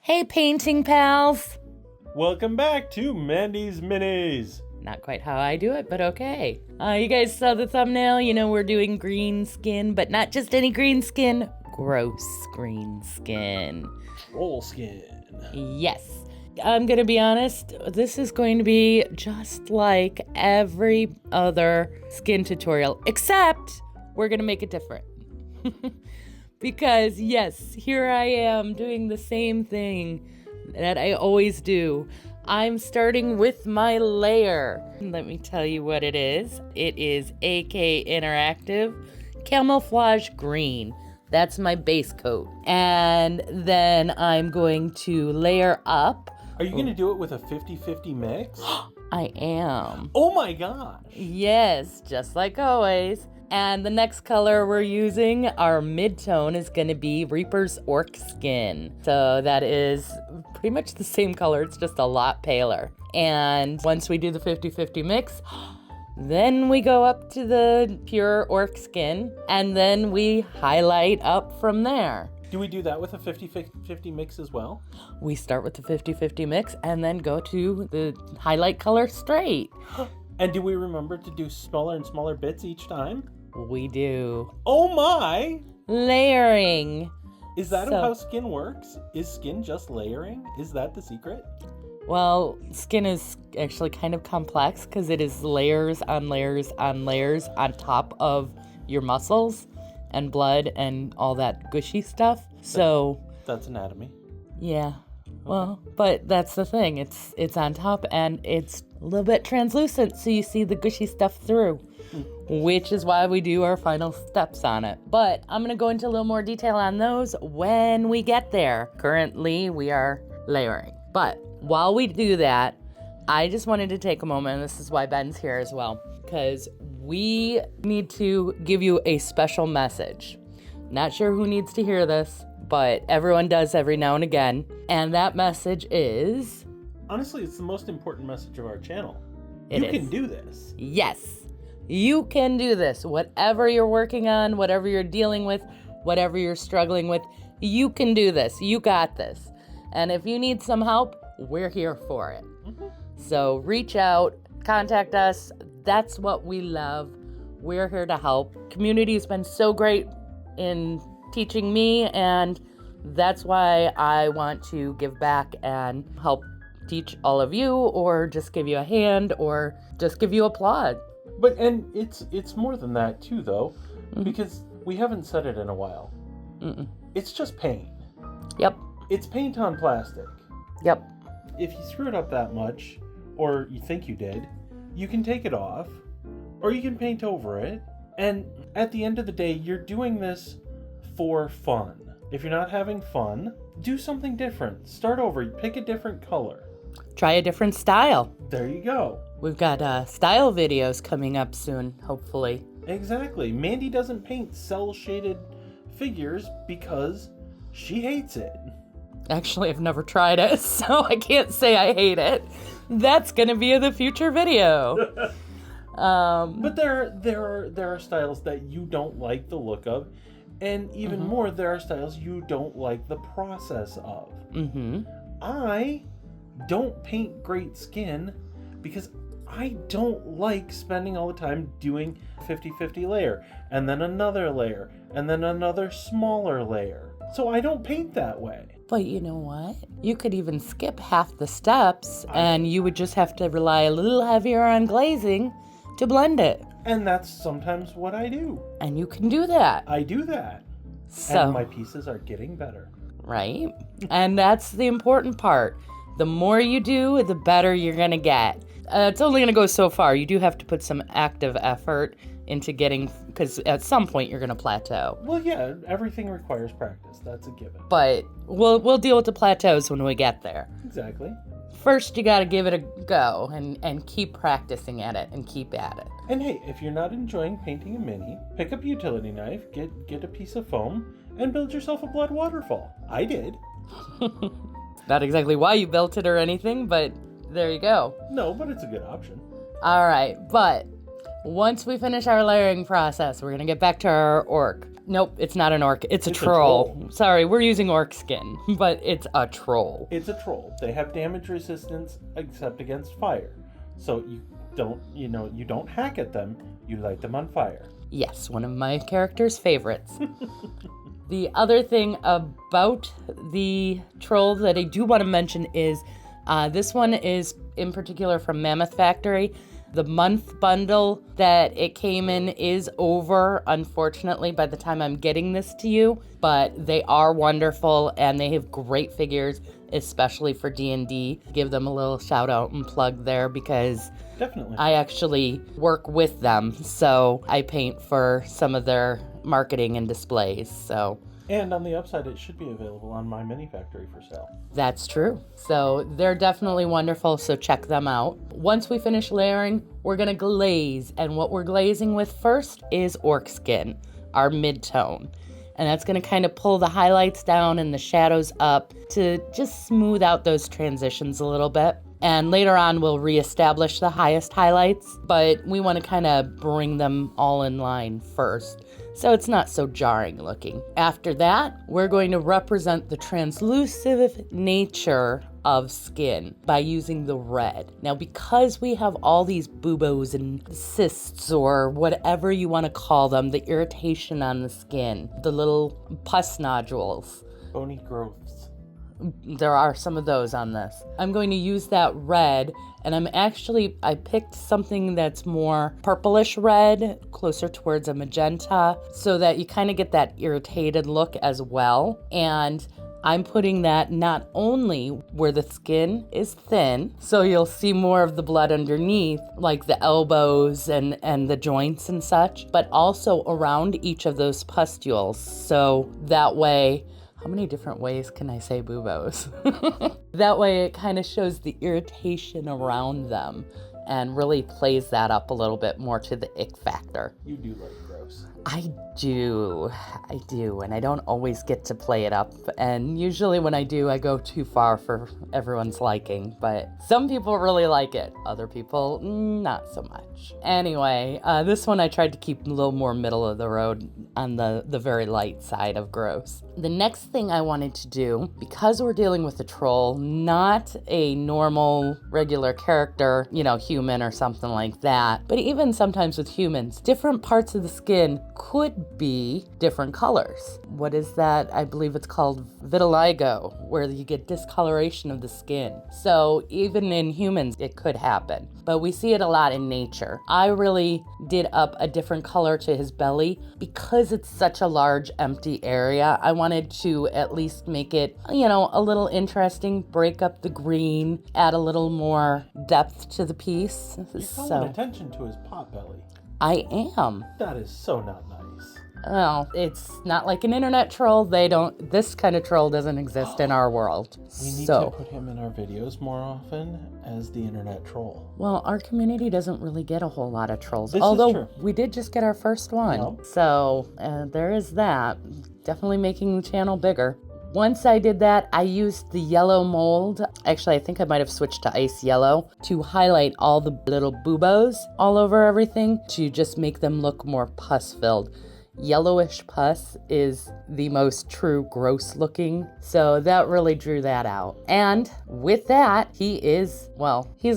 Hey, painting pals! Welcome back to Mandy's Minis. Not quite how I do it, but okay. You guys saw the thumbnail. You know we're doing green skin, but not just any green skin. Gross green skin. Troll skin. Yes. I'm gonna be honest, this is going to be just like every other skin tutorial, except we're gonna make it different. Because yes, here I am doing the same thing that I always do. I'm starting with my layer. Let me tell you what it is. It is AK Interactive Camouflage Green. That's my base coat. And then I'm going to layer up. Are you going to do it with a 50-50 mix? I am. Oh my gosh. Yes, just like always. And the next color we're using, our mid-tone, is going to be Reaper's Orc Skin. So that is pretty much the same color, it's just a lot paler. And once we do the 50-50 mix, then we go up to the pure Orc Skin, and then we highlight up from there. Do we do that with a 50-50 mix as well? We start with the 50-50 mix and then go to the highlight color straight. And do we remember to do smaller and smaller bits each time? We do. Oh my! Layering. Is that how skin works? Is skin just layering? Is that the secret? Well, skin is actually kind of complex because it is layers on layers on layers on top of your muscles and blood and all that gushy stuff. So that's anatomy. Yeah. Well, but that's the thing. It's on top and it's a little bit translucent, so you see the gushy stuff through, which is why we do our final steps on it. But I'm going to go into a little more detail on those when we get there. Currently, we are layering. But while we do that, I just wanted to take a moment, and this is why Ben's here as well, because we need to give you a special message. Not sure who needs to hear this, but everyone does every now and again. And that message is... Honestly, it's the most important message of our channel. You can do this. Yes, you can do this. Whatever you're working on, whatever you're dealing with, whatever you're struggling with, you can do this. You got this. And if you need some help, we're here for it. Mm-hmm. So reach out, contact us. That's what we love. We're here to help. Community has been so great in teaching me, and that's why I want to give back and help teach all of you, or just give you a hand, or just give you applaud. And it's more than that too, though, because we haven't said it in a while. Mm-mm. It's just paint. Yep. It's paint on plastic. Yep. If you screw it up that much, or you think you did, you can take it off, or you can paint over it. And at the end of the day, you're doing this for fun. If you're not having fun, do something different. Start over. Pick a different color. Try a different style. There you go. We've got style videos coming up soon, hopefully. Exactly. Mandy doesn't paint cel-shaded figures because she hates it. Actually, I've never tried it, so I can't say I hate it. That's going to be in the future video. But there are styles that you don't like the look of, and even more, there are styles you don't like the process of. Mm-hmm. I don't paint great skin because I don't like spending all the time doing 50-50 layer, and then another layer, and then another smaller layer. So I don't paint that way. But you know what? You could even skip half the steps, and you would just have to rely a little heavier on glazing to blend it. And that's sometimes what I do. And you can do that. I do that. So, and my pieces are getting better. Right? And that's the important part. The more you do, the better you're going to get. It's only going to go so far. You do have to put some active effort into getting, because at some point you're going to plateau. Well, yeah, everything requires practice. That's a given. But we'll deal with the plateaus when we get there. Exactly. First, you got to give it a go and keep practicing at it and keep at it. And hey, if you're not enjoying painting a mini, pick up a utility knife, get a piece of foam, and build yourself a blood waterfall. I did. Not exactly why you built it or anything, but there you go. No, but it's a good option. All right, but once we finish our layering process, we're going to get back to our orc. Nope, it's not an orc. It's a troll. Sorry, we're using orc skin, but it's a troll. It's a troll. They have damage resistance except against fire. So you don't hack at them, you light them on fire. Yes, one of my character's favorites. The other thing about the troll that I do want to mention is this one is in particular from Mammoth Factory. The month bundle that it came in is over, unfortunately, by the time I'm getting this to you. But they are wonderful, and they have great figures, especially for D&D. Give them a little shout out and plug there because definitely I actually work with them. So I paint for some of their marketing and displays. So. And on the upside, it should be available on My Mini Factory for sale. That's true. So they're definitely wonderful, so check them out. Once we finish layering, we're going to glaze. And what we're glazing with first is orc skin, our mid-tone. And that's going to kind of pull the highlights down and the shadows up to just smooth out those transitions a little bit. And later on, we'll reestablish the highest highlights, but we want to kind of bring them all in line first, so it's not so jarring looking. After that, we're going to represent the translucent nature of skin by using the red. Now, because we have all these buboes and cysts or whatever you want to call them, the irritation on the skin, the little pus nodules, bony growths. There are some of those on this. I'm going to use that red, and I picked something that's more purplish red, closer towards a magenta, so that you kind of get that irritated look as well. And I'm putting that not only where the skin is thin, so you'll see more of the blood underneath, like the elbows and the joints and such, but also around each of those pustules. So that way, how many different ways can I say buboes? That way it kind of shows the irritation around them and really plays that up a little bit more to the ick factor. You do like gross. I do, and I don't always get to play it up, and usually when I do, I go too far for everyone's liking, but some people really like it, other people not so much. Anyway, this one I tried to keep a little more middle of the road on the very light side of gross. The next thing I wanted to do, because we're dealing with a troll, not a normal, regular character, human or something like that, but even sometimes with humans, different parts of the skin could be different colors. What is that? I believe it's called vitiligo, where you get discoloration of the skin. So even in humans, it could happen, but we see it a lot in nature. I really did up a different color to his belly because it's such a large empty area. I wanted to at least make it, a little interesting, break up the green, add a little more depth to the piece. You're calling attention to his pot belly. I am. That is so not nice. Well, it's not like an internet troll. This kind of troll doesn't exist in our world. We need to put him in our videos more often as the internet troll. Well, our community doesn't really get a whole lot of trolls. This although is true. We did just get our first one. Yep. So there is that. Definitely making the channel bigger. Once I did that, I used the yellow mold. Actually, I think I might have switched to ice yellow to highlight all the little buboes all over everything to just make them look more pus-filled. Yellowish pus is the most true gross looking, so that really drew that out. And with that, he's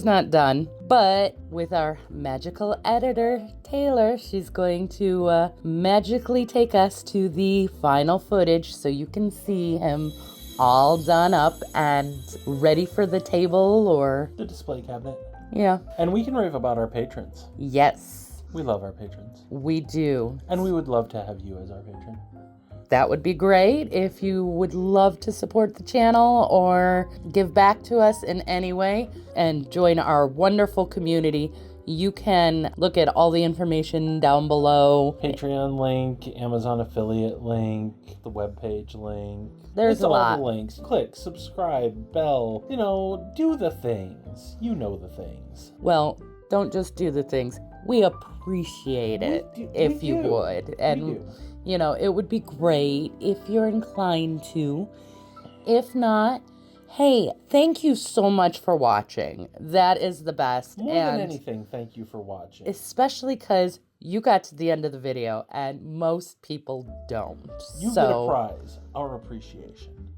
not done, but with our magical editor, Taylor, she's going to magically take us to the final footage so you can see him all done up and ready for the table or the display cabinet. Yeah. And we can rave about our patrons. Yes. We love our patrons. We do. And we would love to have you as our patron. That would be great if you would love to support the channel or give back to us in any way and join our wonderful community. You can look at all the information down below. Patreon link, Amazon affiliate link, the webpage link. There's a lot. All the links. Click, subscribe, bell. Do the things. You know the things. Well, don't just do the things. We appreciate it if you would. And, it would be great if you're inclined to. If not, Hey, thank you so much for watching. That is the best. More than anything, thank you for watching. Especially because you got to the end of the video and most people don't. You get a prize, our appreciation.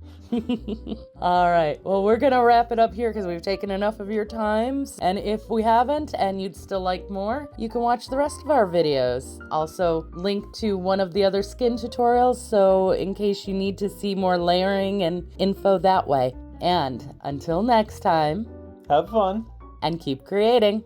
All right, well, we're gonna wrap it up here because we've taken enough of your times. And if we haven't and you'd still like more, you can watch the rest of our videos. Also, link to one of the other skin tutorials, so in case you need to see more layering and info that way. And until next time, have fun and keep creating.